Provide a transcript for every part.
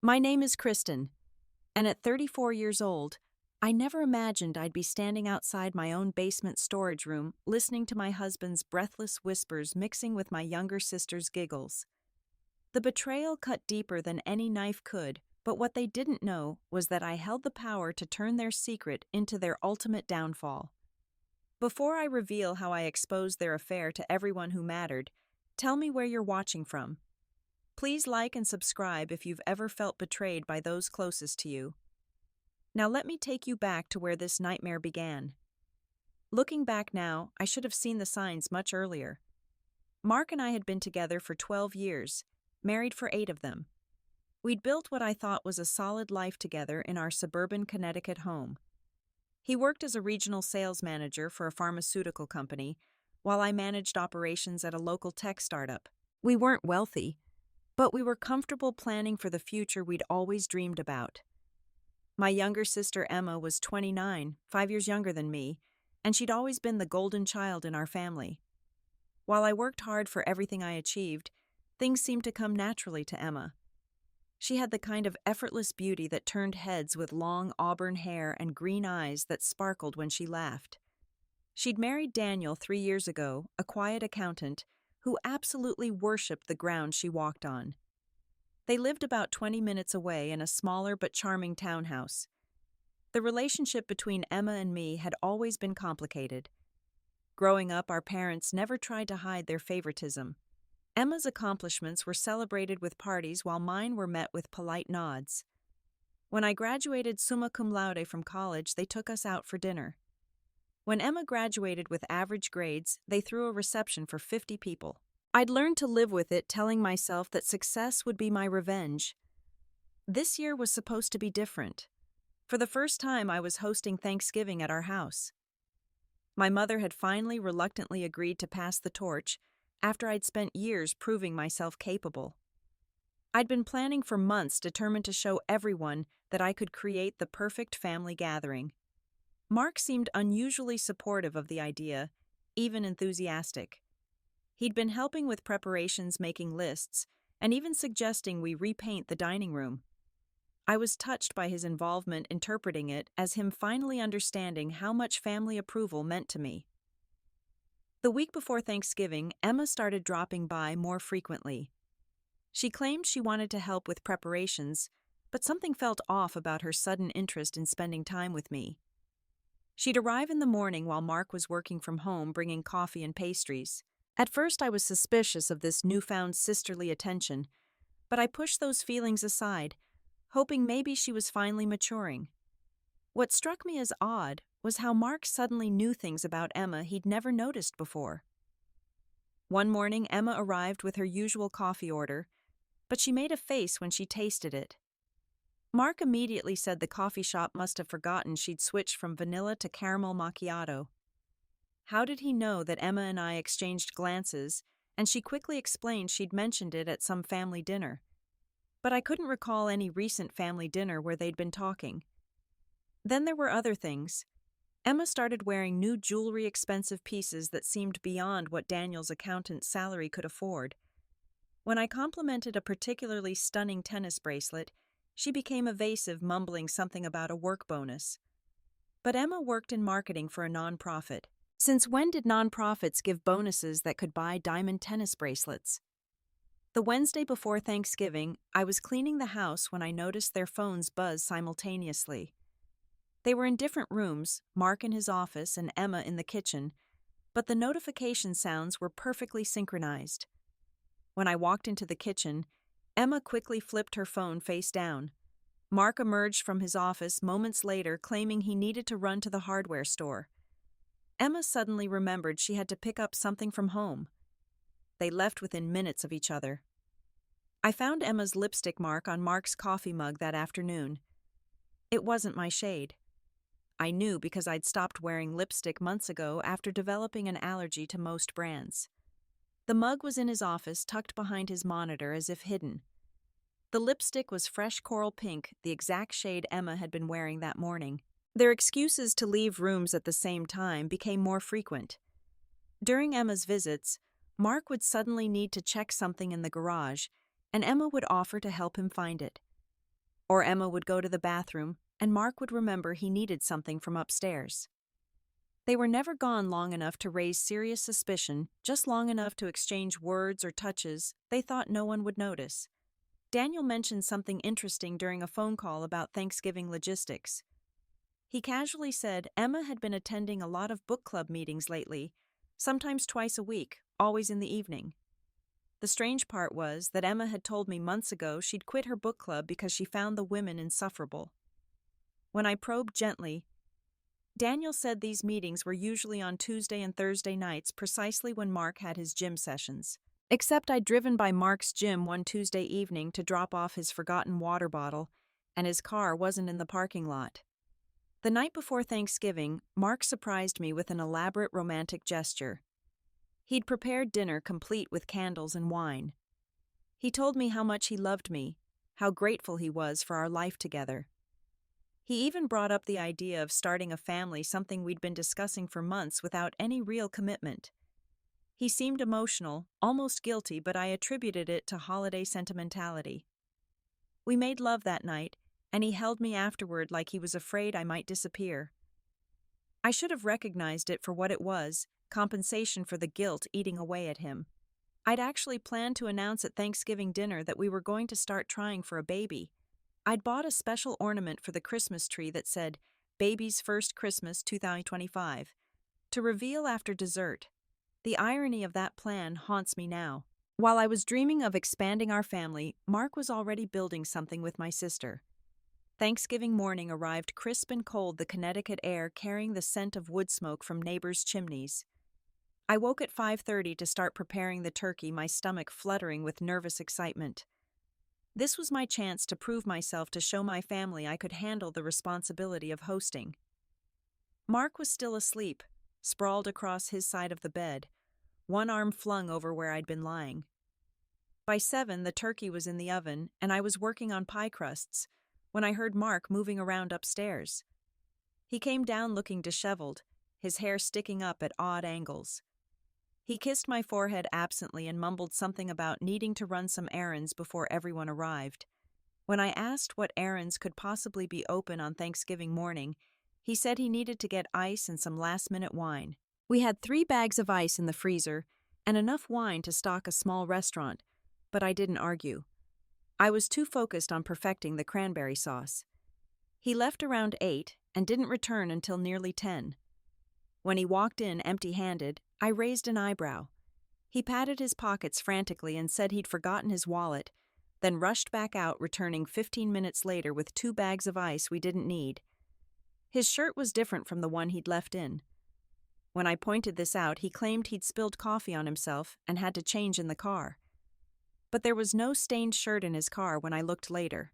My name is Kristen, and at 34 years old, I never imagined I'd be standing outside my own basement storage room listening to my husband's breathless whispers mixing with my younger sister's giggles. The betrayal cut deeper than any knife could, but what they didn't know was that I held the power to turn their secret into their ultimate downfall. Before I reveal how I exposed their affair to everyone who mattered, tell me where you're watching from. Please like and subscribe if you've ever felt betrayed by those closest to you. Now let me take you back to where this nightmare began. Looking back now, I should have seen the signs much earlier. Mark and I had been together for 12 years, married for 8 of them. We'd built what I thought was a solid life together in our suburban Connecticut home. He worked as a regional sales manager for a pharmaceutical company, while I managed operations at a local tech startup. We weren't wealthy, but we were comfortable planning for the future we'd always dreamed about. My younger sister Emma was 29, 5 years younger than me, and she'd always been the golden child in our family. While I worked hard for everything I achieved, things seemed to come naturally to Emma. She had the kind of effortless beauty that turned heads with long auburn hair and green eyes that sparkled when she laughed. She'd married Daniel 3 years ago, a quiet accountant, who absolutely worshipped the ground she walked on. They lived about 20 minutes away in a smaller but charming townhouse. The relationship between Emma and me had always been complicated. Growing up, our parents never tried to hide their favoritism. Emma's accomplishments were celebrated with parties while mine were met with polite nods. When I graduated summa cum laude from college, they took us out for dinner. When Emma graduated with average grades, they threw a reception for 50 people. I'd learned to live with it, telling myself that success would be my revenge. This year was supposed to be different. For the first time, I was hosting Thanksgiving at our house. My mother had finally reluctantly agreed to pass the torch after I'd spent years proving myself capable. I'd been planning for months, determined to show everyone that I could create the perfect family gathering. Mark seemed unusually supportive of the idea, even enthusiastic. He'd been helping with preparations, making lists, and even suggesting we repaint the dining room. I was touched by his involvement, interpreting it as him finally understanding how much family approval meant to me. The week before Thanksgiving, Emma started dropping by more frequently. She claimed she wanted to help with preparations, but something felt off about her sudden interest in spending time with me. She'd arrive in the morning while Mark was working from home, bringing coffee and pastries. At first, I was suspicious of this newfound sisterly attention, but I pushed those feelings aside, hoping maybe she was finally maturing. What struck me as odd was how Mark suddenly knew things about Emma he'd never noticed before. One morning, Emma arrived with her usual coffee order, but she made a face when she tasted it. Mark immediately said the coffee shop must have forgotten she'd switched from vanilla to caramel macchiato. How did he know that Emma and I exchanged glances, and she quickly explained she'd mentioned it at some family dinner. But I couldn't recall any recent family dinner where they'd been talking. Then there were other things. Emma started wearing new jewelry, expensive pieces that seemed beyond what Daniel's accountant's salary could afford. When I complimented a particularly stunning tennis bracelet, she became evasive, mumbling something about a work bonus. But Emma worked in marketing for a nonprofit. Since when did nonprofits give bonuses that could buy diamond tennis bracelets? The Wednesday before Thanksgiving, I was cleaning the house when I noticed their phones buzz simultaneously. They were in different rooms, Mark in his office and Emma in the kitchen, but the notification sounds were perfectly synchronized. When I walked into the kitchen, Emma quickly flipped her phone face down. Mark emerged from his office moments later, claiming he needed to run to the hardware store. Emma suddenly remembered she had to pick up something from home. They left within minutes of each other. I found Emma's lipstick mark on Mark's coffee mug that afternoon. It wasn't my shade. I knew because I'd stopped wearing lipstick months ago after developing an allergy to most brands. The mug was in his office, tucked behind his monitor as if hidden. The lipstick was fresh coral pink, the exact shade Emma had been wearing that morning. Their excuses to leave rooms at the same time became more frequent. During Emma's visits, Mark would suddenly need to check something in the garage, and Emma would offer to help him find it. Or Emma would go to the bathroom, and Mark would remember he needed something from upstairs. They were never gone long enough to raise serious suspicion, just long enough to exchange words or touches they thought no one would notice. Daniel mentioned something interesting during a phone call about Thanksgiving logistics. He casually said Emma had been attending a lot of book club meetings lately, sometimes twice a week, always in the evening. The strange part was that Emma had told me months ago she'd quit her book club because she found the women insufferable. When I probed gently, Daniel said these meetings were usually on Tuesday and Thursday nights, precisely when Mark had his gym sessions. Except I'd driven by Mark's gym one Tuesday evening to drop off his forgotten water bottle, and his car wasn't in the parking lot. The night before Thanksgiving, Mark surprised me with an elaborate romantic gesture. He'd prepared dinner complete with candles and wine. He told me how much he loved me, how grateful he was for our life together. He even brought up the idea of starting a family, something we'd been discussing for months without any real commitment. He seemed emotional, almost guilty, but I attributed it to holiday sentimentality. We made love that night, and he held me afterward like he was afraid I might disappear. I should have recognized it for what it was, compensation for the guilt eating away at him. I'd actually planned to announce at Thanksgiving dinner that we were going to start trying for a baby. I'd bought a special ornament for the Christmas tree that said, "Baby's First Christmas 2025, to reveal after dessert. The irony of that plan haunts me now. While I was dreaming of expanding our family, Mark was already building something with my sister. Thanksgiving morning arrived crisp and cold, the Connecticut air carrying the scent of wood smoke from neighbors' chimneys. I woke at 5:30 to start preparing the turkey, my stomach fluttering with nervous excitement. This was my chance to prove myself, to show my family I could handle the responsibility of hosting. Mark was still asleep, sprawled across his side of the bed, one arm flung over where I'd been lying. By 7, the turkey was in the oven, and I was working on pie crusts when I heard Mark moving around upstairs. He came down looking disheveled, his hair sticking up at odd angles. He kissed my forehead absently and mumbled something about needing to run some errands before everyone arrived. When I asked what errands could possibly be open on Thanksgiving morning, he said he needed to get ice and some last-minute wine. We had 3 bags of ice in the freezer and enough wine to stock a small restaurant, but I didn't argue. I was too focused on perfecting the cranberry sauce. He left around 8 and didn't return until nearly 10. When he walked in empty-handed, I raised an eyebrow. He patted his pockets frantically and said he'd forgotten his wallet, then rushed back out, returning 15 minutes later with 2 bags of ice we didn't need. His shirt was different from the one he'd left in. When I pointed this out, he claimed he'd spilled coffee on himself and had to change in the car. But there was no stained shirt in his car when I looked later.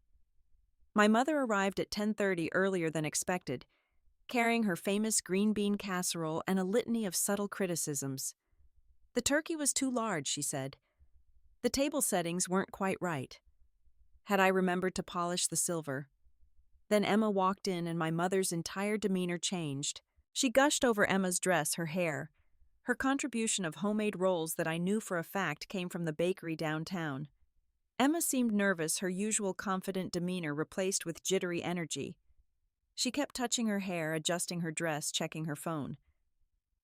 My mother arrived at 10:30 earlier than expected, carrying her famous green bean casserole and a litany of subtle criticisms. The turkey was too large, she said. The table settings weren't quite right. Had I remembered to polish the silver? Then Emma walked in and my mother's entire demeanor changed. She gushed over Emma's dress, her hair, her contribution of homemade rolls that I knew for a fact came from the bakery downtown. Emma seemed nervous, her usual confident demeanor replaced with jittery energy. She kept touching her hair, adjusting her dress, checking her phone.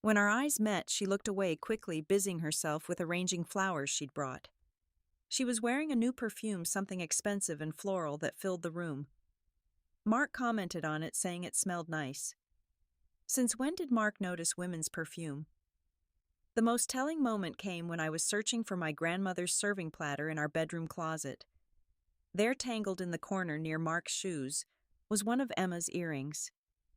When our eyes met, she looked away quickly, busying herself with arranging flowers she'd brought. She was wearing a new perfume, something expensive and floral, that filled the room. Mark commented on it, saying it smelled nice. Since when did Mark notice women's perfume? The most telling moment came when I was searching for my grandmother's serving platter in our bedroom closet. There, tangled in the corner near Mark's shoes, was one of Emma's earrings.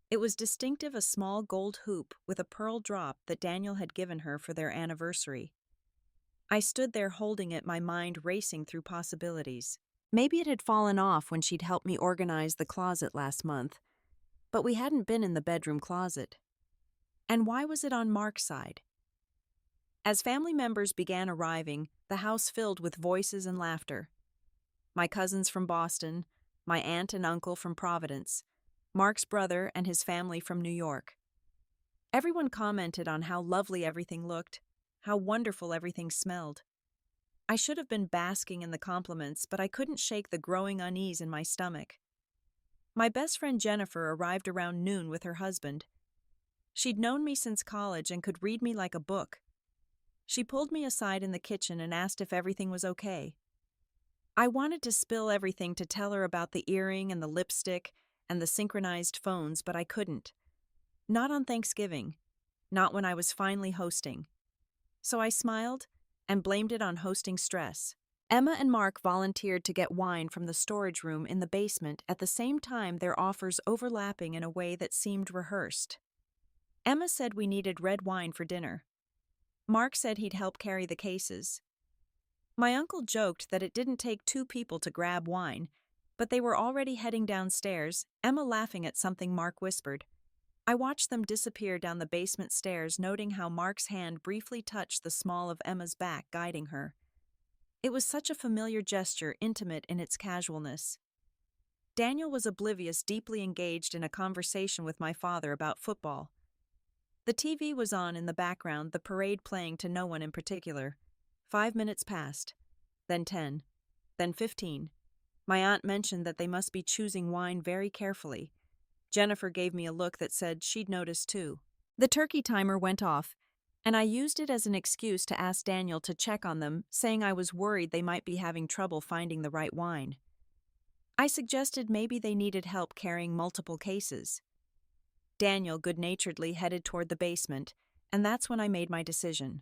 It was distinctive, a small gold hoop with a pearl drop that Daniel had given her for their anniversary. I stood there holding it, my mind racing through possibilities. Maybe it had fallen off when she'd helped me organize the closet last month, but we hadn't been in the bedroom closet. And why was it on Mark's side? As family members began arriving, the house filled with voices and laughter. My cousins from Boston, my aunt and uncle from Providence, Mark's brother and his family from New York. Everyone commented on how lovely everything looked, how wonderful everything smelled. I should have been basking in the compliments, but I couldn't shake the growing unease in my stomach. My best friend Jennifer arrived around noon with her husband. She'd known me since college and could read me like a book. She pulled me aside in the kitchen and asked if everything was okay. I wanted to spill everything to tell her about the earring and the lipstick and the synchronized phones, but I couldn't. Not on Thanksgiving. Not when I was finally hosting. So I smiled and blamed it on hosting stress. Emma and Mark volunteered to get wine from the storage room in the basement at the same time, their offers overlapping in a way that seemed rehearsed. Emma said we needed red wine for dinner. Mark said he'd help carry the cases. My uncle joked that it didn't take two people to grab wine, but they were already heading downstairs, Emma laughing at something Mark whispered. I watched them disappear down the basement stairs, noting how Mark's hand briefly touched the small of Emma's back, guiding her. It was such a familiar gesture, intimate in its casualness. Daniel was oblivious, deeply engaged in a conversation with my father about football. The TV was on in the background, the parade playing to no one in particular. 5 minutes passed, then 10, then 15. My aunt mentioned that they must be choosing wine very carefully. Jennifer gave me a look that said she'd noticed too. The turkey timer went off, and I used it as an excuse to ask Daniel to check on them, saying I was worried they might be having trouble finding the right wine. I suggested maybe they needed help carrying multiple cases. Daniel good-naturedly headed toward the basement, and that's when I made my decision.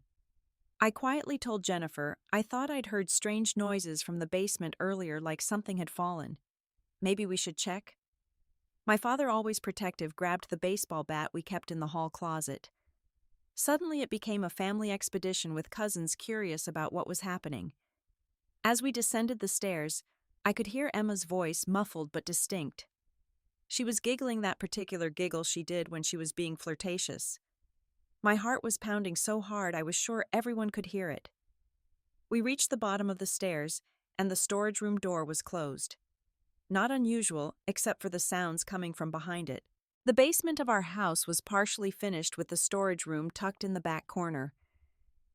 I quietly told Jennifer I thought I'd heard strange noises from the basement earlier, like something had fallen. Maybe we should check? My father, always protective, grabbed the baseball bat we kept in the hall closet. Suddenly it became a family expedition, with cousins curious about what was happening. As we descended the stairs, I could hear Emma's voice, muffled but distinct. She was giggling, that particular giggle she did when she was being flirtatious. My heart was pounding so hard I was sure everyone could hear it. We reached the bottom of the stairs, and the storage room door was closed. Not unusual, except for the sounds coming from behind it. The basement of our house was partially finished, with the storage room tucked in the back corner.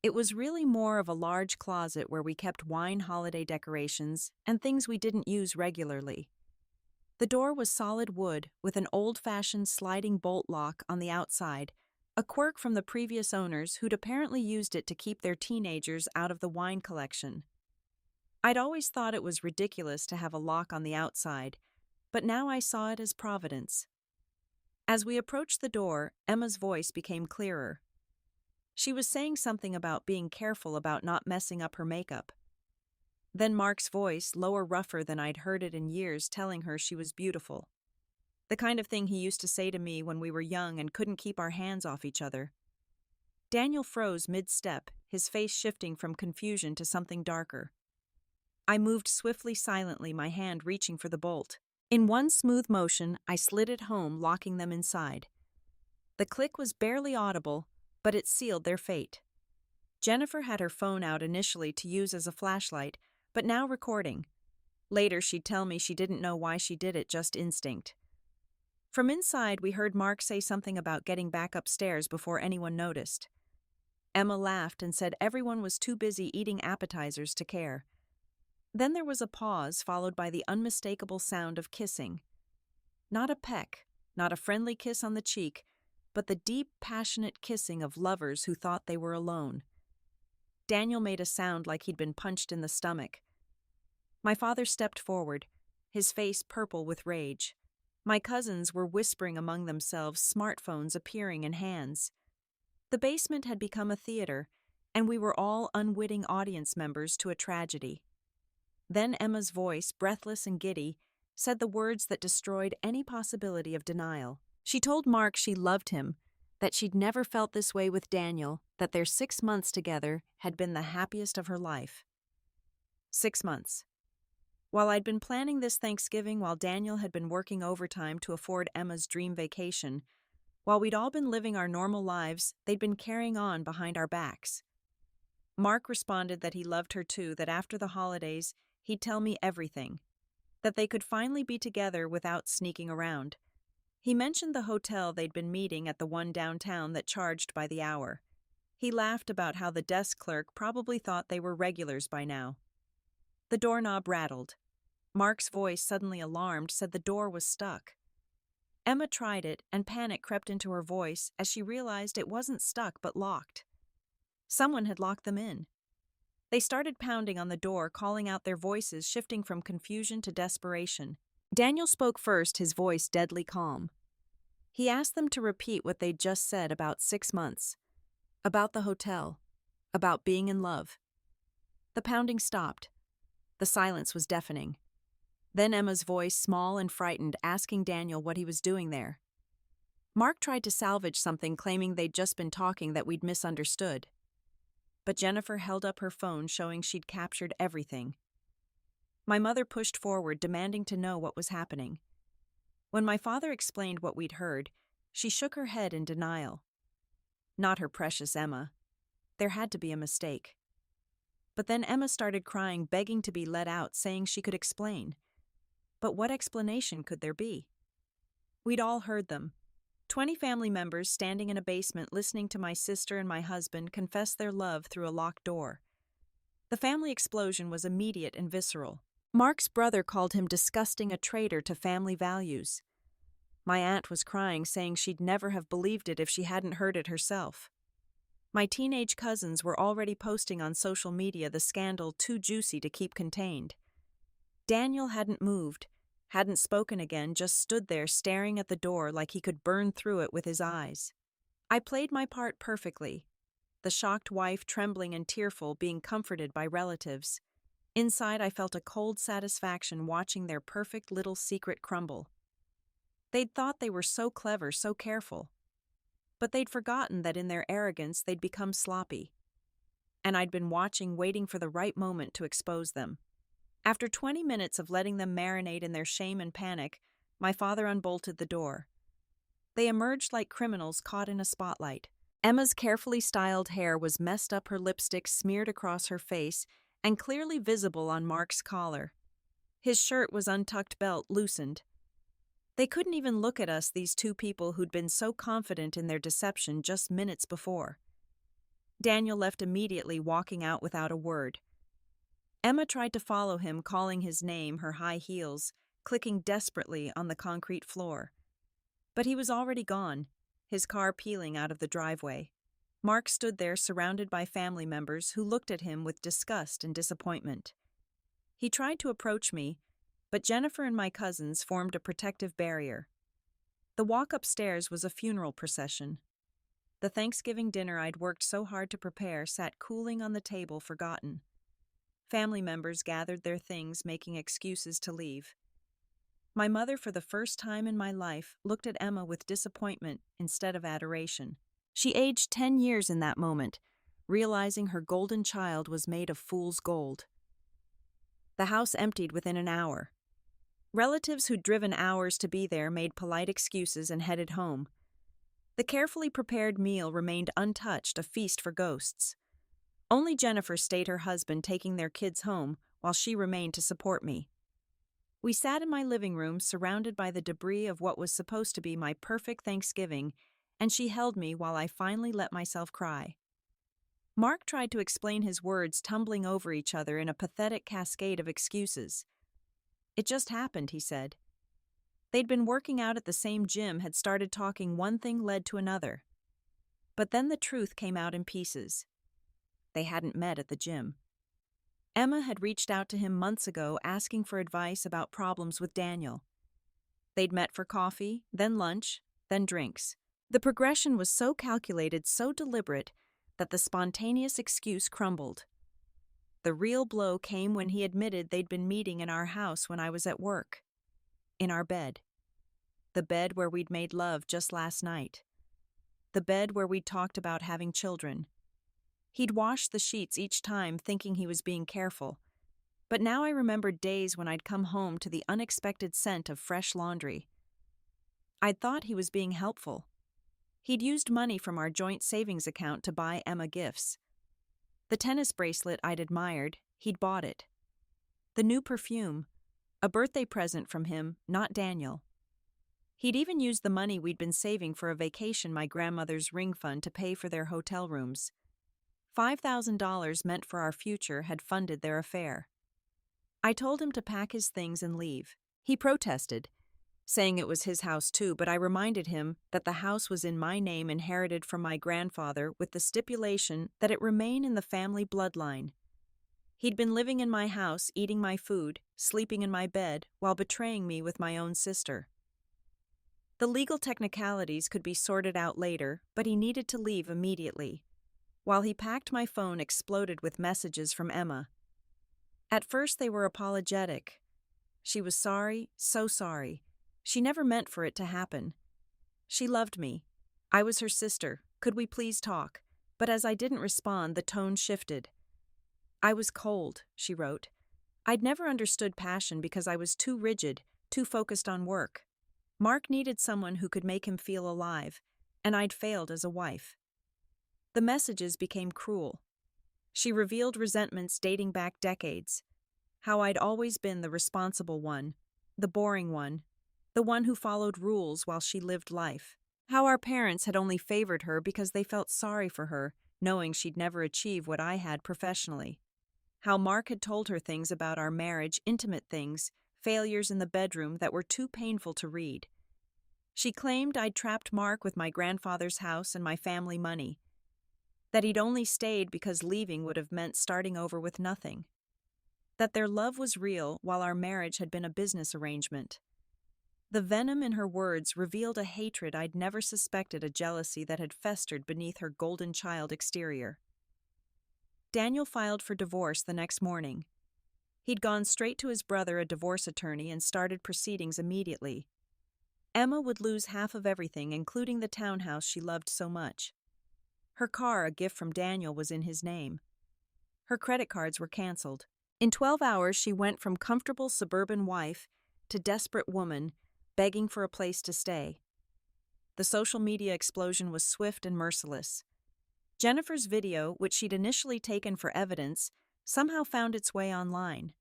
It was really more of a large closet where we kept wine, holiday decorations, and things we didn't use regularly. The door was solid wood, with an old-fashioned sliding bolt lock on the outside, a quirk from the previous owners who'd apparently used it to keep their teenagers out of the wine collection. I'd always thought it was ridiculous to have a lock on the outside, but now I saw it as providence. As we approached the door, Emma's voice became clearer. She was saying something about being careful about not messing up her makeup. Then Mark's voice, lower, rougher than I'd heard it in years, telling her she was beautiful. The kind of thing he used to say to me when we were young and couldn't keep our hands off each other. Daniel froze mid-step, his face shifting from confusion to something darker. I moved swiftly, silently, my hand reaching for the bolt. In one smooth motion, I slid it home, locking them inside. The click was barely audible, but it sealed their fate. Jennifer had her phone out initially to use as a flashlight, but now recording. Later she'd tell me she didn't know why she did it, just instinct. From inside, we heard Mark say something about getting back upstairs before anyone noticed. Emma laughed and said everyone was too busy eating appetizers to care. Then there was a pause, followed by the unmistakable sound of kissing. Not a peck, not a friendly kiss on the cheek, but the deep, passionate kissing of lovers who thought they were alone. Daniel made a sound like he'd been punched in the stomach. My father stepped forward, his face purple with rage. My cousins were whispering among themselves, smartphones appearing in hands. The basement had become a theater, and we were all unwitting audience members to a tragedy. Then Emma's voice, breathless and giddy, said the words that destroyed any possibility of denial. She told Mark she loved him, that she'd never felt this way with Daniel, that their 6 months together had been the happiest of her life. 6 months. While I'd been planning this Thanksgiving, while Daniel had been working overtime to afford Emma's dream vacation, while we'd all been living our normal lives, they'd been carrying on behind our backs. Mark responded that he loved her too, that after the holidays, he'd tell me everything, that they could finally be together without sneaking around. He mentioned the hotel they'd been meeting at, the one downtown that charged by the hour. He laughed about how the desk clerk probably thought they were regulars by now. The doorknob rattled. Mark's voice, suddenly alarmed, said the door was stuck. Emma tried it, and panic crept into her voice as she realized it wasn't stuck but locked. Someone had locked them in. They started pounding on the door, calling out, their voices shifting from confusion to desperation. Daniel spoke first, his voice deadly calm. He asked them to repeat what they'd just said about 6 months. About the hotel. About being in love. The pounding stopped. The silence was deafening. Then Emma's voice, small and frightened, asking Daniel what he was doing there. Mark tried to salvage something, claiming they'd just been talking that we'd misunderstood. But Jennifer held up her phone, showing she'd captured everything. My mother pushed forward, demanding to know what was happening. When my father explained what we'd heard, she shook her head in denial. Not her precious Emma. There had to be a mistake. But then Emma started crying, begging to be let out, saying she could explain. But what explanation could there be? We'd all heard them. 20 family members standing in a basement listening to my sister and my husband confess their love through a locked door. The family explosion was immediate and visceral. Mark's brother called him disgusting, a traitor to family values. My aunt was crying, saying she'd never have believed it if she hadn't heard it herself. My teenage cousins were already posting on social media the scandal too juicy to keep contained. Daniel hadn't moved, hadn't spoken again, just stood there staring at the door like he could burn through it with his eyes. I played my part perfectly, the shocked wife, trembling and tearful, being comforted by relatives. Inside, I felt a cold satisfaction watching their perfect little secret crumble. They'd thought they were so clever, so careful. But they'd forgotten that in their arrogance they'd become sloppy. And I'd been watching, waiting for the right moment to expose them. After 20 minutes of letting them marinate in their shame and panic, my father unbolted the door. They emerged like criminals caught in a spotlight. Emma's carefully styled hair was messed up, her lipstick smeared across her face and clearly visible on Mark's collar. His shirt was untucked, belt loosened. They couldn't even look at us, these two people who'd been so confident in their deception just minutes before. Daniel left immediately, walking out without a word. Emma tried to follow him, calling his name, her high heels clicking desperately on the concrete floor. But he was already gone, his car peeling out of the driveway. Mark stood there, surrounded by family members who looked at him with disgust and disappointment. He tried to approach me, but Jennifer and my cousins formed a protective barrier. The walk upstairs was a funeral procession. The Thanksgiving dinner I'd worked so hard to prepare sat cooling on the table, forgotten. Family members gathered their things, making excuses to leave. My mother, for the first time in my life, looked at Emma with disappointment instead of adoration. She aged 10 years in that moment, realizing her golden child was made of fool's gold. The house emptied within an hour. Relatives who'd driven hours to be there made polite excuses and headed home. The carefully prepared meal remained untouched, a feast for ghosts. Only Jennifer stayed, her husband taking their kids home, while she remained to support me. We sat in my living room, surrounded by the debris of what was supposed to be my perfect Thanksgiving, and she held me while I finally let myself cry. Mark tried to explain, his words tumbling over each other in a pathetic cascade of excuses. It just happened, he said. They'd been working out at the same gym, had started talking, one thing led to another. But then the truth came out in pieces. They hadn't met at the gym. Emma had reached out to him months ago, asking for advice about problems with Daniel. They'd met for coffee, then lunch, then drinks. The progression was so calculated, so deliberate, that the spontaneous excuse crumbled. The real blow came when he admitted they'd been meeting in our house when I was at work. In our bed. The bed where we'd made love just last night. The bed where we'd talked about having children. He'd washed the sheets each time, thinking he was being careful. But now I remembered days when I'd come home to the unexpected scent of fresh laundry. I'd thought he was being helpful. He'd used money from our joint savings account to buy Emma gifts. The tennis bracelet I'd admired, he'd bought it. The new perfume, a birthday present from him, not Daniel. He'd even used the money we'd been saving for a vacation, my grandmother's ring fund, to pay for their hotel rooms. $5,000 meant for our future had funded their affair. I told him to pack his things and leave. He protested, saying it was his house too, but I reminded him that the house was in my name, inherited from my grandfather, with the stipulation that it remain in the family bloodline. He'd been living in my house, eating my food, sleeping in my bed, while betraying me with my own sister. The legal technicalities could be sorted out later, but he needed to leave immediately. While he packed, my phone exploded with messages from Emma. At first they were apologetic. She was sorry, so sorry. She never meant for it to happen. She loved me. I was her sister. Could we please talk? But as I didn't respond, the tone shifted. I was cold, she wrote. I'd never understood passion because I was too rigid, too focused on work. Mark needed someone who could make him feel alive, and I'd failed as a wife. The messages became cruel. She revealed resentments dating back decades. How I'd always been the responsible one, the boring one, the one who followed rules while she lived life. How our parents had only favored her because they felt sorry for her, knowing she'd never achieve what I had professionally. How Mark had told her things about our marriage, intimate things, failures in the bedroom that were too painful to read. She claimed I'd trapped Mark with my grandfather's house and my family money, that he'd only stayed because leaving would have meant starting over with nothing, that their love was real while our marriage had been a business arrangement. The venom in her words revealed a hatred I'd never suspected, a jealousy that had festered beneath her golden child exterior. Daniel filed for divorce the next morning. He'd gone straight to his brother, a divorce attorney, and started proceedings immediately. Emma would lose half of everything, including the townhouse she loved so much. Her car, a gift from Daniel, was in his name. Her credit cards were canceled. In 12 hours, she went from comfortable suburban wife to desperate woman, begging for a place to stay. The social media explosion was swift and merciless. Jennifer's video, which she'd initially taken for evidence, somehow found its way online.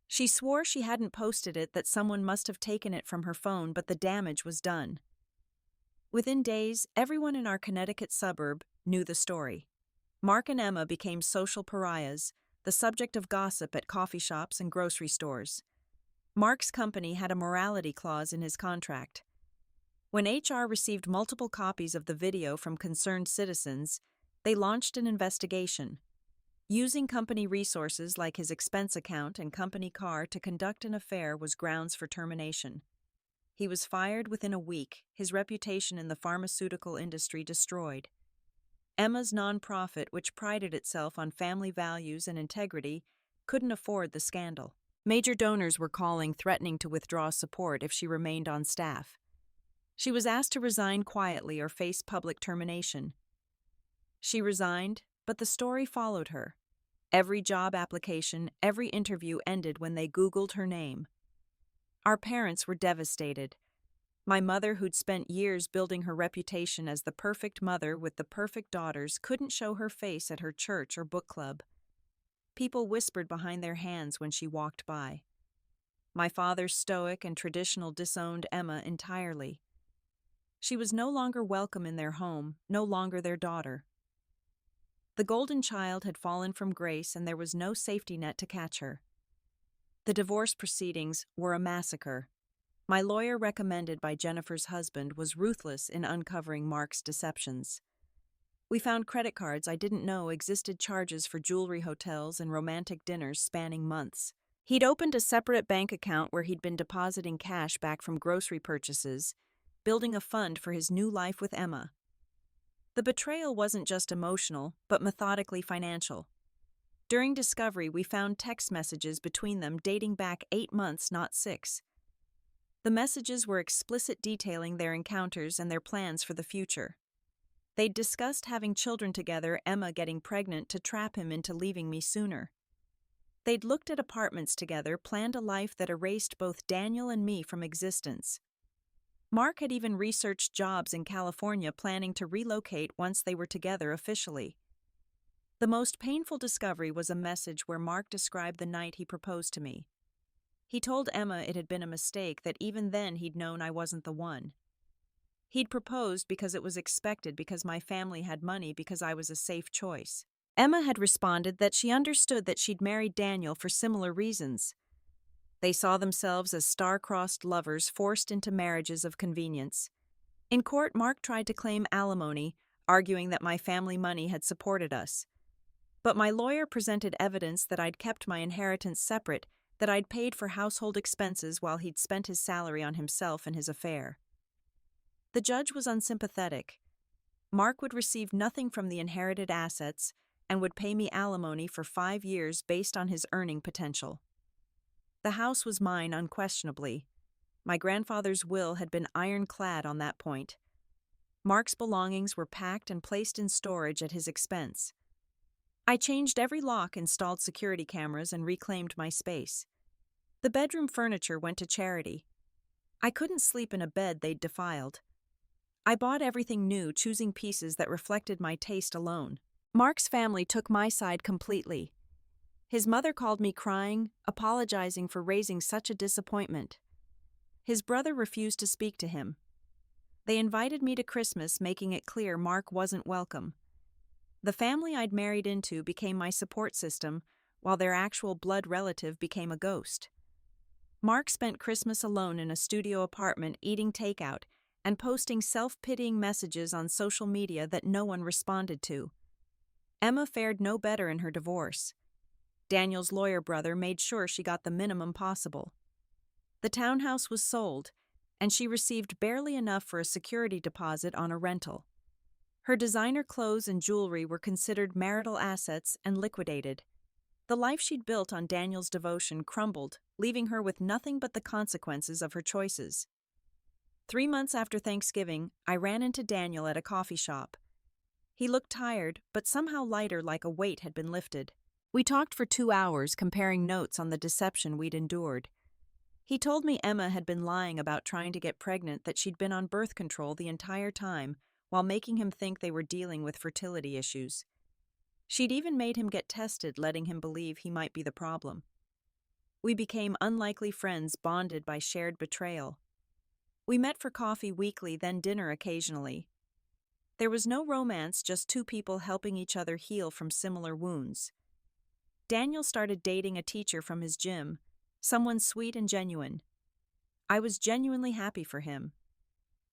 She swore she hadn't posted it, that someone must have taken it from her phone, but the damage was done. Within days, everyone in our Connecticut suburb knew the story. Mark and Emma became social pariahs, the subject of gossip at coffee shops and grocery stores. Mark's company had a morality clause in his contract. When HR received multiple copies of the video from concerned citizens, they launched an investigation. Using company resources like his expense account and company car to conduct an affair was grounds for termination. He was fired within a week, his reputation in the pharmaceutical industry destroyed. Emma's nonprofit, which prided itself on family values and integrity, couldn't afford the scandal. Major donors were calling, threatening to withdraw support if she remained on staff. She was asked to resign quietly or face public termination. She resigned, but the story followed her. Every job application, every interview ended when they Googled her name. Our parents were devastated. My mother, who'd spent years building her reputation as the perfect mother with the perfect daughters, couldn't show her face at her church or book club. People whispered behind their hands when she walked by. My father's stoic and traditional disowned Emma entirely. She was no longer welcome in their home, no longer their daughter. The golden child had fallen from grace, and there was no safety net to catch her. The divorce proceedings were a massacre. My lawyer, recommended by Jennifer's husband, was ruthless in uncovering Mark's deceptions. We found credit cards I didn't know existed, charges for jewelry hotels and romantic dinners spanning months. He'd opened a separate bank account where he'd been depositing cash back from grocery purchases, building a fund for his new life with Emma. The betrayal wasn't just emotional, but methodically financial. During discovery, we found text messages between them dating back 8 months, not 6. The messages were explicit, detailing their encounters and their plans for the future. They'd discussed having children together, Emma getting pregnant to trap him into leaving me sooner. They'd looked at apartments together, planned a life that erased both Daniel and me from existence. Mark had even researched jobs in California, planning to relocate once they were together officially. The most painful discovery was a message where Mark described the night he proposed to me. He told Emma it had been a mistake, that even then he'd known I wasn't the one. He'd proposed because it was expected, because my family had money, because I was a safe choice. Emma had responded that she understood that she'd married Daniel for similar reasons. They saw themselves as star-crossed lovers forced into marriages of convenience. In court, Mark tried to claim alimony, arguing that my family money had supported us. But my lawyer presented evidence that I'd kept my inheritance separate, that I'd paid for household expenses while he'd spent his salary on himself and his affair. The judge was unsympathetic. Mark would receive nothing from the inherited assets and would pay me alimony for 5 years based on his earning potential. The house was mine unquestionably. My grandfather's will had been ironclad on that point. Mark's belongings were packed and placed in storage at his expense. I changed every lock, installed security cameras, and reclaimed my space. The bedroom furniture went to charity. I couldn't sleep in a bed they'd defiled. I bought everything new, choosing pieces that reflected my taste alone. Mark's family took my side completely. His mother called me crying, apologizing for raising such a disappointment. His brother refused to speak to him. They invited me to Christmas, making it clear Mark wasn't welcome. The family I'd married into became my support system, while their actual blood relative became a ghost. Mark spent Christmas alone in a studio apartment, eating takeout and posting self-pitying messages on social media that no one responded to. Emma fared no better in her divorce. Daniel's lawyer brother made sure she got the minimum possible. The townhouse was sold, and she received barely enough for a security deposit on a rental. Her designer clothes and jewelry were considered marital assets and liquidated. The life she'd built on Daniel's devotion crumbled, leaving her with nothing but the consequences of her choices. 3 months after Thanksgiving, I ran into Daniel at a coffee shop. He looked tired, but somehow lighter, like a weight had been lifted. We talked for 2 hours, comparing notes on the deception we'd endured. He told me Emma had been lying about trying to get pregnant, that she'd been on birth control the entire time, while making him think they were dealing with fertility issues. She'd even made him get tested, letting him believe he might be the problem. We became unlikely friends, bonded by shared betrayal. We met for coffee weekly, then dinner occasionally. There was no romance, just 2 people helping each other heal from similar wounds. Daniel started dating a teacher from his gym, someone sweet and genuine. I was genuinely happy for him.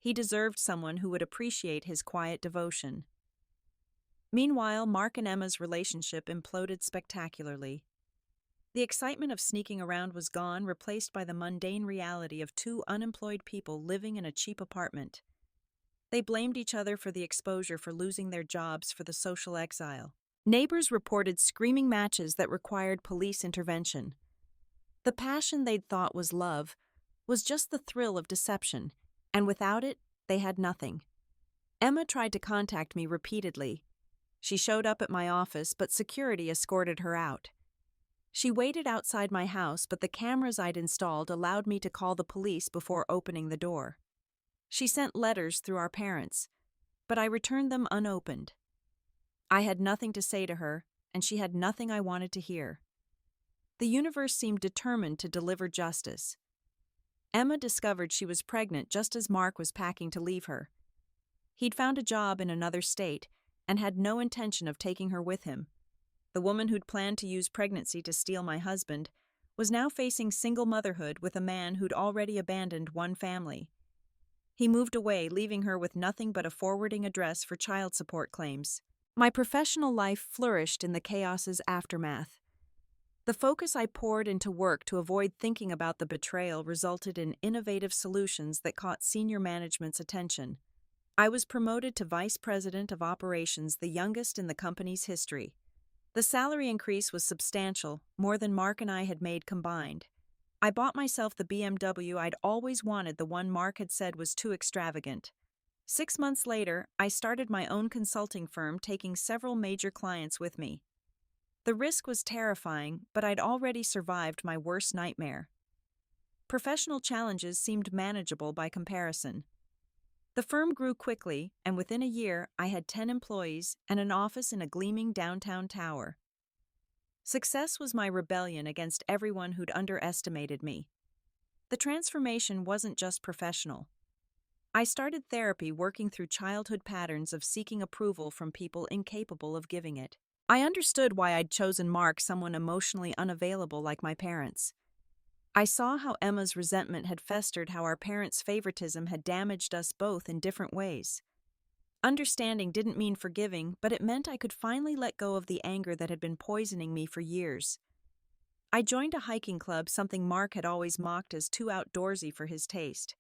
He deserved someone who would appreciate his quiet devotion. Meanwhile, Mark and Emma's relationship imploded spectacularly. The excitement of sneaking around was gone, replaced by the mundane reality of 2 unemployed people living in a cheap apartment. They blamed each other for the exposure, for losing their jobs, for the social exile. Neighbors reported screaming matches that required police intervention. The passion they'd thought was love was just the thrill of deception, and without it, they had nothing. Emma tried to contact me repeatedly. She showed up at my office, but security escorted her out. She waited outside my house, but the cameras I'd installed allowed me to call the police before opening the door. She sent letters through our parents, but I returned them unopened. I had nothing to say to her, and she had nothing I wanted to hear. The universe seemed determined to deliver justice. Emma discovered she was pregnant just as Mark was packing to leave her. He'd found a job in another state and had no intention of taking her with him. The woman who'd planned to use pregnancy to steal my husband was now facing single motherhood with a man who'd already abandoned one family. He moved away, leaving her with nothing but a forwarding address for child support claims. My professional life flourished in the chaos's aftermath. The focus I poured into work to avoid thinking about the betrayal resulted in innovative solutions that caught senior management's attention. I was promoted to Vice President of Operations, the youngest in the company's history. The salary increase was substantial, more than Mark and I had made combined. I bought myself the BMW I'd always wanted, the one Mark had said was too extravagant. 6 months later, I started my own consulting firm, taking several major clients with me. The risk was terrifying, but I'd already survived my worst nightmare. Professional challenges seemed manageable by comparison. The firm grew quickly, and within a year, I had 10 employees and an office in a gleaming downtown tower. Success was my rebellion against everyone who'd underestimated me. The transformation wasn't just professional. I started therapy, working through childhood patterns of seeking approval from people incapable of giving it. I understood why I'd chosen Mark, someone emotionally unavailable like my parents. I saw how Emma's resentment had festered, how our parents' favoritism had damaged us both in different ways. Understanding didn't mean forgiving, but it meant I could finally let go of the anger that had been poisoning me for years. I joined a hiking club, something Mark had always mocked as too outdoorsy for his taste.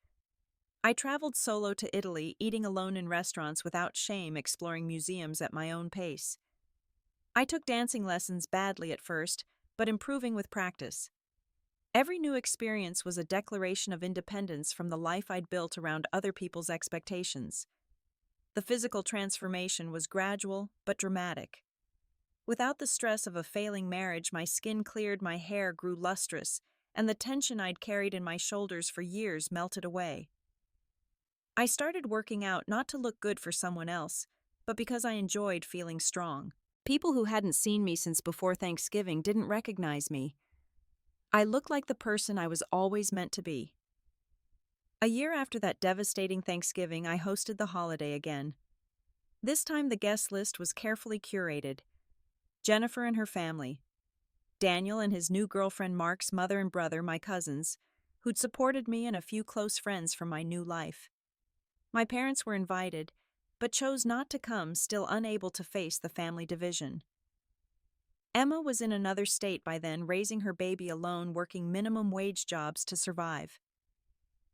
I traveled solo to Italy, eating alone in restaurants without shame, exploring museums at my own pace. I took dancing lessons badly at first, but improving with practice. Every new experience was a declaration of independence from the life I'd built around other people's expectations. The physical transformation was gradual but dramatic. Without the stress of a failing marriage, my skin cleared, my hair grew lustrous, and the tension I'd carried in my shoulders for years melted away. I started working out not to look good for someone else, but because I enjoyed feeling strong. People who hadn't seen me since before Thanksgiving didn't recognize me. I looked like the person I was always meant to be. A year after that devastating Thanksgiving, I hosted the holiday again. This time the guest list was carefully curated. Jennifer and her family, Daniel and his new girlfriend Mark's mother and brother, my cousins, who'd supported me, and a few close friends from my new life. My parents were invited, but chose not to come, still unable to face the family division. Emma was in another state by then, raising her baby alone, working minimum wage jobs to survive.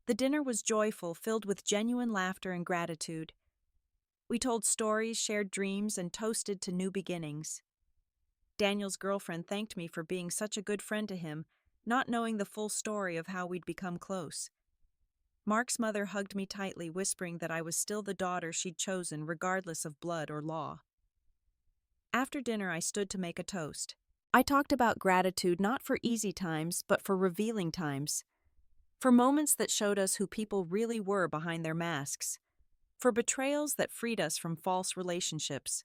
The dinner was joyful, filled with genuine laughter and gratitude. We told stories, shared dreams, and toasted to new beginnings. Daniel's girlfriend thanked me for being such a good friend to him, not knowing the full story of how we'd become close. Mark's mother hugged me tightly, whispering that I was still the daughter she'd chosen, regardless of blood or law. After dinner, I stood to make a toast. I talked about gratitude, not for easy times, but for revealing times. For moments that showed us who people really were behind their masks. For betrayals that freed us from false relationships.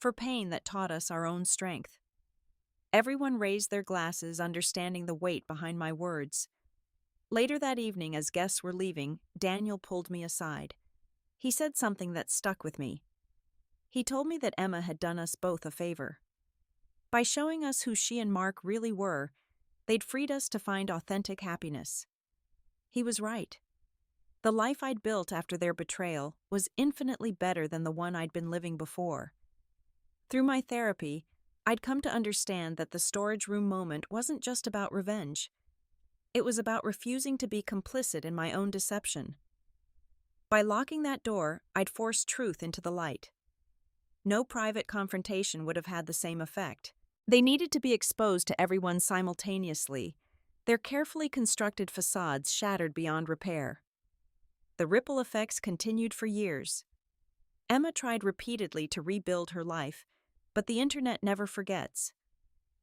For pain that taught us our own strength. Everyone raised their glasses, understanding the weight behind my words. Later that evening, as guests were leaving, Daniel pulled me aside. He said something that stuck with me. He told me that Emma had done us both a favor. By showing us who she and Mark really were, they'd freed us to find authentic happiness. He was right. The life I'd built after their betrayal was infinitely better than the one I'd been living before. Through my therapy, I'd come to understand that the storage room moment wasn't just about revenge. It was about refusing to be complicit in my own deception. By locking that door, I'd forced truth into the light. No private confrontation would have had the same effect. They needed to be exposed to everyone simultaneously, their carefully constructed facades shattered beyond repair. The ripple effects continued for years. Emma tried repeatedly to rebuild her life, but the internet never forgets.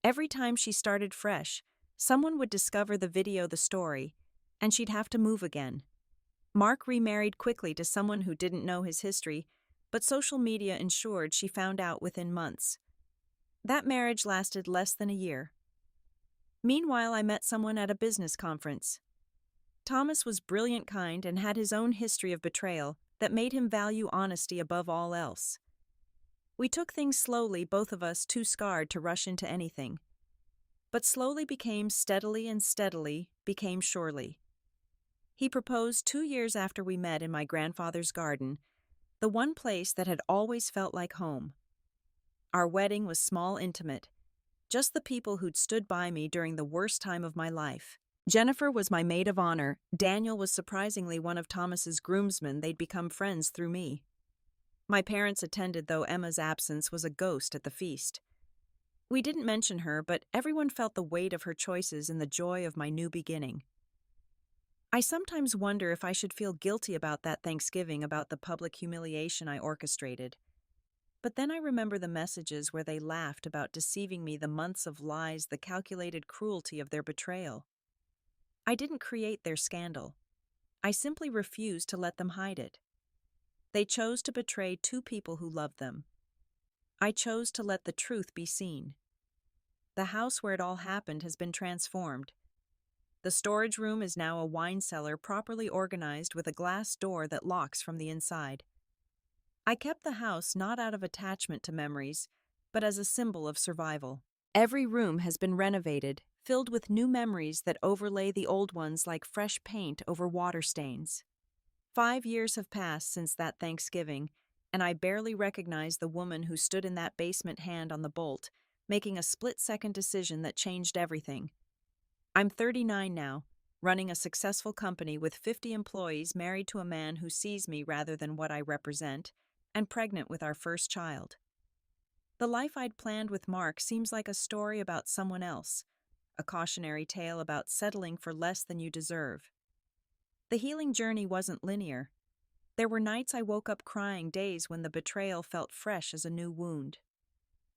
Every time she started fresh, someone would discover the video, the story, and she'd have to move again. Mark remarried quickly to someone who didn't know his history, but social media ensured she found out within months. That marriage lasted less than a year. Meanwhile, I met someone at a business conference. Thomas was brilliant, kind, and had his own history of betrayal that made him value honesty above all else. We took things slowly, both of us too scarred to rush into anything. But slowly became steadily, and steadily became surely. He proposed 2 years after we met in my grandfather's garden, the one place that had always felt like home. Our wedding was small, intimate, just the people who'd stood by me during the worst time of my life. Jennifer was my maid of honor. Daniel was surprisingly one of Thomas's groomsmen. They'd become friends through me. My parents attended, though Emma's absence was a ghost at the feast. We didn't mention her, but everyone felt the weight of her choices in the joy of my new beginning. I sometimes wonder if I should feel guilty about that Thanksgiving, about the public humiliation I orchestrated. But then I remember the messages where they laughed about deceiving me, the months of lies, the calculated cruelty of their betrayal. I didn't create their scandal. I simply refused to let them hide it. They chose to betray two people who loved them. I chose to let the truth be seen. The house where it all happened has been transformed. The storage room is now a wine cellar, properly organized with a glass door that locks from the inside. I kept the house not out of attachment to memories, but as a symbol of survival. Every room has been renovated, filled with new memories that overlay the old ones like fresh paint over water stains. 5 years have passed since that Thanksgiving, and I barely recognize the woman who stood in that basement hand on the bolt, making a split-second decision that changed everything. I'm 39 now, running a successful company with 50 employees, married to a man who sees me rather than what I represent, and pregnant with our first child. The life I'd planned with Mark seems like a story about someone else, a cautionary tale about settling for less than you deserve. The healing journey wasn't linear. There were nights I woke up crying, days when the betrayal felt fresh as a new wound.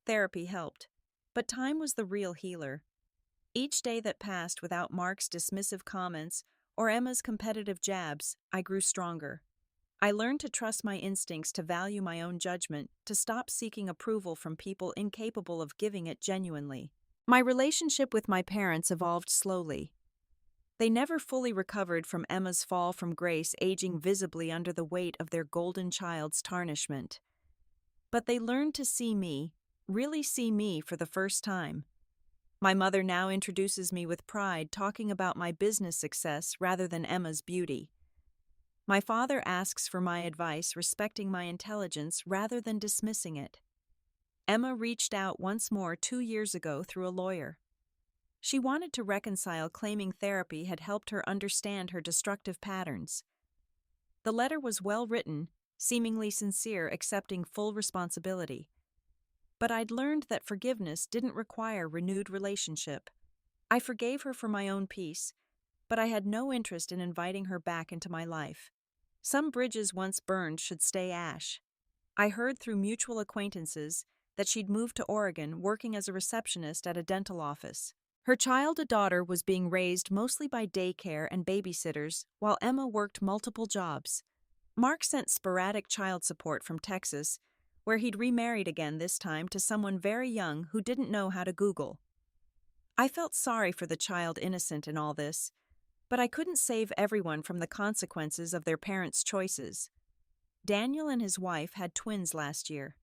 Therapy helped, but time was the real healer. Each day that passed without Mark's dismissive comments or Emma's competitive jabs, I grew stronger. I learned to trust my instincts, to value my own judgment, to stop seeking approval from people incapable of giving it genuinely. My relationship with my parents evolved slowly. They never fully recovered from Emma's fall from grace, aging visibly under the weight of their golden child's tarnishment. But they learned to see me, really see me for the first time. My mother now introduces me with pride, talking about my business success rather than Emma's beauty. My father asks for my advice, respecting my intelligence rather than dismissing it. Emma reached out once more 2 years ago through a lawyer. She wanted to reconcile, claiming therapy had helped her understand her destructive patterns. The letter was well written, seemingly sincere, accepting full responsibility. But I'd learned that forgiveness didn't require renewed relationship. I forgave her for my own peace, but I had no interest in inviting her back into my life. Some bridges once burned should stay ash. I heard through mutual acquaintances that she'd moved to Oregon, working as a receptionist at a dental office. Her child, a daughter, was being raised mostly by daycare and babysitters, while Emma worked multiple jobs. Mark sent sporadic child support from Texas, where he'd remarried again, this time to someone very young who didn't know how to Google. I felt sorry for the child innocent in all this, but I couldn't save everyone from the consequences of their parents' choices. Daniel and his wife had twins last year.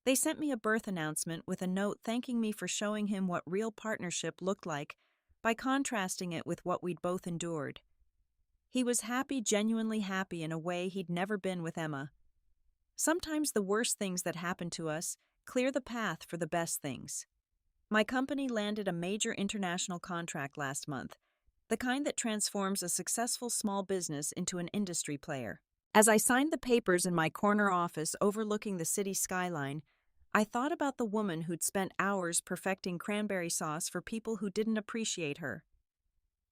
They sent me a birth announcement with a note thanking me for showing him what real partnership looked like by contrasting it with what we'd both endured. He was happy, genuinely happy in a way he'd never been with Emma. Sometimes the worst things that happen to us clear the path for the best things. My company landed a major international contract last month, the kind that transforms a successful small business into an industry player. As I signed the papers in my corner office overlooking the city skyline, I thought about the woman who'd spent hours perfecting cranberry sauce for people who didn't appreciate her.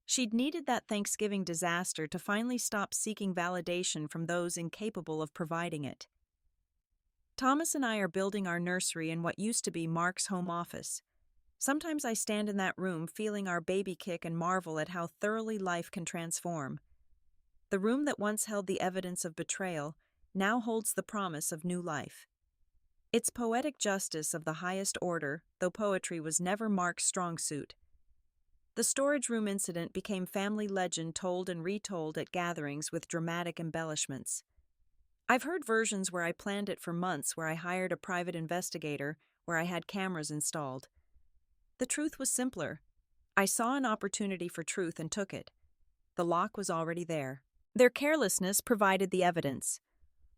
She'd needed that Thanksgiving disaster to finally stop seeking validation from those incapable of providing it. Thomas and I are building our nursery in what used to be Mark's home office. Sometimes I stand in that room feeling our baby kick and marvel at how thoroughly life can transform. The room that once held the evidence of betrayal now holds the promise of new life. It's poetic justice of the highest order, though poetry was never Mark's strong suit. The storage room incident became family legend, told and retold at gatherings with dramatic embellishments. I've heard versions where I planned it for months, where I hired a private investigator, where I had cameras installed. The truth was simpler. I saw an opportunity for truth and took it. The lock was already there. Their carelessness provided the evidence.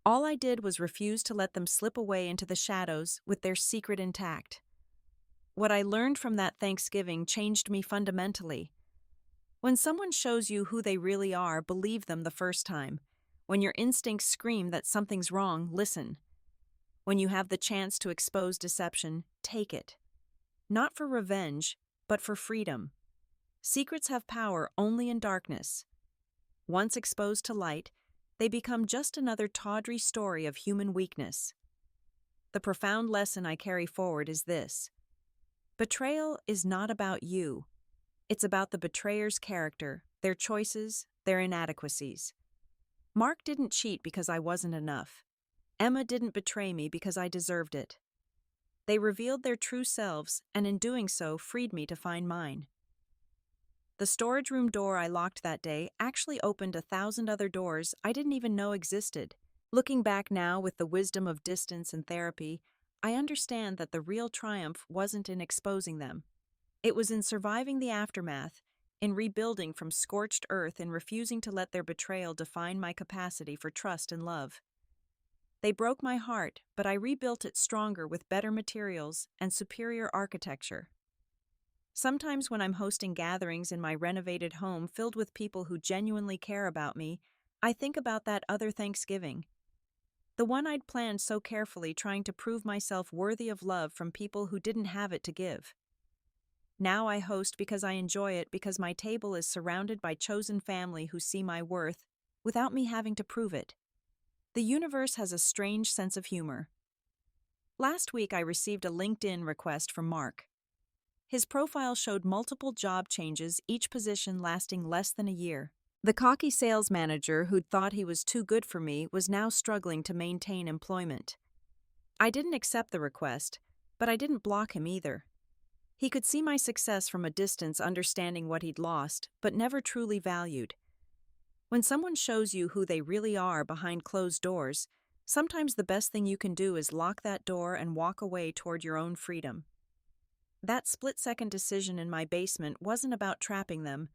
All I did was refuse to let them slip away into the shadows with their secret intact. What I learned from that Thanksgiving changed me fundamentally. When someone shows you who they really are, believe them the first time. When your instincts scream that something's wrong, listen. When you have the chance to expose deception, take it. Not for revenge, but for freedom. Secrets have power only in darkness. Once exposed to light, they become just another tawdry story of human weakness. The profound lesson I carry forward is this: betrayal is not about you. It's about the betrayer's character, their choices, their inadequacies. Mark didn't cheat because I wasn't enough. Emma didn't betray me because I deserved it. They revealed their true selves, and in doing so, freed me to find mine. The storage room door I locked that day actually opened 1,000 other doors I didn't even know existed. Looking back now with the wisdom of distance and therapy, I understand that the real triumph wasn't in exposing them. It was in surviving the aftermath, in rebuilding from scorched earth and refusing to let their betrayal define my capacity for trust and love. They broke my heart, but I rebuilt it stronger with better materials and superior architecture. Sometimes when I'm hosting gatherings in my renovated home filled with people who genuinely care about me, I think about that other Thanksgiving. The one I'd planned so carefully, trying to prove myself worthy of love from people who didn't have it to give. Now I host because I enjoy it, because my table is surrounded by chosen family who see my worth without me having to prove it. The universe has a strange sense of humor. Last week I received a LinkedIn request from Mark. His profile showed multiple job changes, each position lasting less than a year. The cocky sales manager who'd thought he was too good for me was now struggling to maintain employment. I didn't accept the request, but I didn't block him either. He could see my success from a distance, understanding what he'd lost, but never truly valued. When someone shows you who they really are behind closed doors, sometimes the best thing you can do is lock that door and walk away toward your own freedom. That split-second decision in my basement wasn't about trapping them.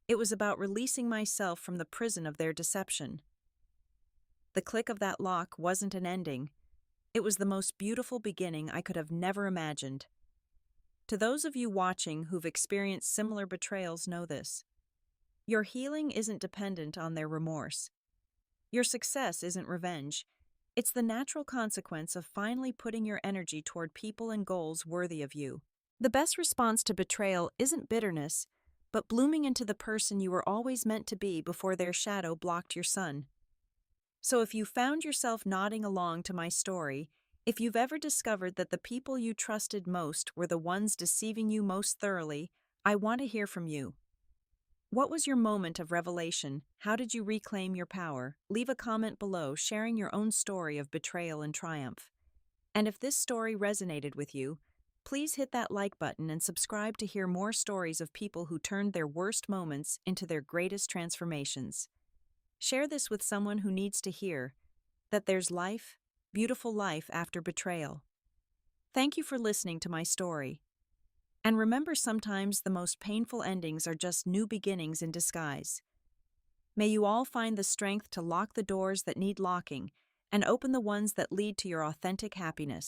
It was about releasing myself from the prison of their deception. The click of that lock wasn't an ending. It was the most beautiful beginning I could have never imagined. To those of you watching who've experienced similar betrayals, know this. Your healing isn't dependent on their remorse. Your success isn't revenge. It's the natural consequence of finally putting your energy toward people and goals worthy of you. The best response to betrayal isn't bitterness, but blooming into the person you were always meant to be before their shadow blocked your sun. So if you found yourself nodding along to my story, if you've ever discovered that the people you trusted most were the ones deceiving you most thoroughly, I want to hear from you. What was your moment of revelation? How did you reclaim your power? Leave a comment below sharing your own story of betrayal and triumph. And if this story resonated with you, please hit that like button and subscribe to hear more stories of people who turned their worst moments into their greatest transformations. Share this with someone who needs to hear that there's life, beautiful life after betrayal. Thank you for listening to my story. And remember, sometimes the most painful endings are just new beginnings in disguise. May you all find the strength to lock the doors that need locking and open the ones that lead to your authentic happiness.